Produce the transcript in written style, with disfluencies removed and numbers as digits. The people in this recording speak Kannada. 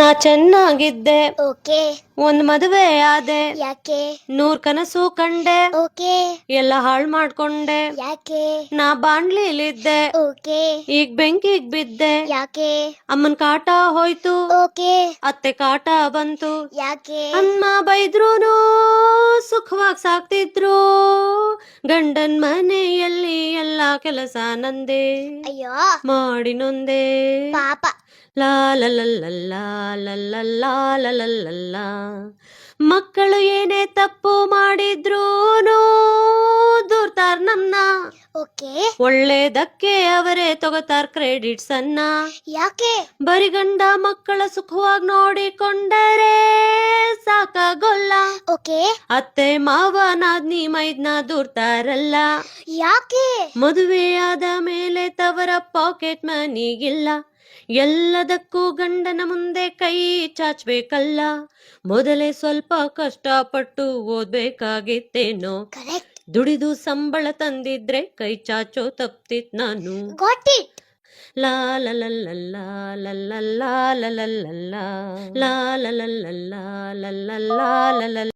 ನಾ ಚೆನ್ನಾಗಿದ್ದೆ, ಓಕೆ. ಒಂದ್ ಮದುವೆ ಆದೆ, ಯಾಕೆ? 100 ಕನಸು ಕಂಡೆ, ಓಕೆ. ಎಲ್ಲ ಹಾಳ್ ಮಾಡ್ಕೊಂಡೆ. ಯಾಕೆ? ನಾ ಬಾಣ್ಲಿಲಿದ್ದೆ, ಓಕೆ. ಈಗ ಬೆಂಕಿಗ್ ಬಿದ್ದೆ. ಯಾಕೆ? ಅಮ್ಮನ್ ಕಾಟ ಹೋಯ್ತು, ಓಕೆ. ಅತ್ತೆ ಕಾಟ ಬಂತು. ಯಾಕೆ? ಅಮ್ಮ ಬೈದ್ರೂನು ಸುಖವಾಗಿ ಸಾಕ್ತಿದ್ರು, ಗಂಡನ್ ಮನೆಯಲ್ಲಿ ಎಲ್ಲಾ ಕೆಲಸ ನಂದೆ, ಅಯ್ಯೋ ಮಾಡಿ ನೊಂದೆ. ಪಾಪ. ಲಾ ಲ ಲ ಲ ಲಾ ಲ ಲ ಲಾ ಲ ಲ ಲ ಲಾ. ಮಕ್ಕಳು ಏನೇ ತಪ್ಪು ಮಾಡಿದ್ರೂನು ದೂರ್ತಾರ್ ನಮ್ನ, ಓಕೆ. ಒಳ್ಳೇದಕ್ಕೆ ಅವರೇ ತಗೋತಾರ್ ಕ್ರೆಡಿಟ್ಸ್ ಅನ್ನ. ಯಾಕೆ? ಬರಿ ಗಂಡ ಮಕ್ಕಳ ಸುಖವಾಗಿ ನೋಡಿಕೊಂಡರೆ ಸಾಕಾಗೋಲ್ಲ, ಓಕೆ. ಅತ್ತೆ ಮಾವ ನಾದ್ನಿ ಮೈದ್ನ ದೂರ್ತಾರಲ್ಲ. ಯಾಕೆ? ಮದುವೆಯಾದ ಮೇಲೆ ತವರ ಪಾಕೆಟ್ ಮನಿಗಿಲ್ಲ, ಎಲ್ಲದಕ್ಕೂ ಗಂಡನ ಮುಂದೆ ಕೈ ಚಾಚ್ಬೇಕಲ್ಲ. ಮೊದಲೇ ಸ್ವಲ್ಪ ಕಷ್ಟಪಟ್ಟು ಓದ್ಬೇಕಾಗಿತ್ತೇನೋ, ಕರೆಕ್ಟ್. ದುಡಿದು ಸಂಬಳ ತಂದಿದ್ರೆ ಕೈ ಚಾಚೋ ತಪ್ತಿತ್ ನಾನು. Got it. ಲಾ ಲ ಲ ಲ ಲಾ ಲ ಲ ಲಾ ಲ ಲ ಲ ಲಾ ಲಾ ಲ ಲ ಲ ಲಾ ಲ ಲ ಲಾ ಲ ಲ.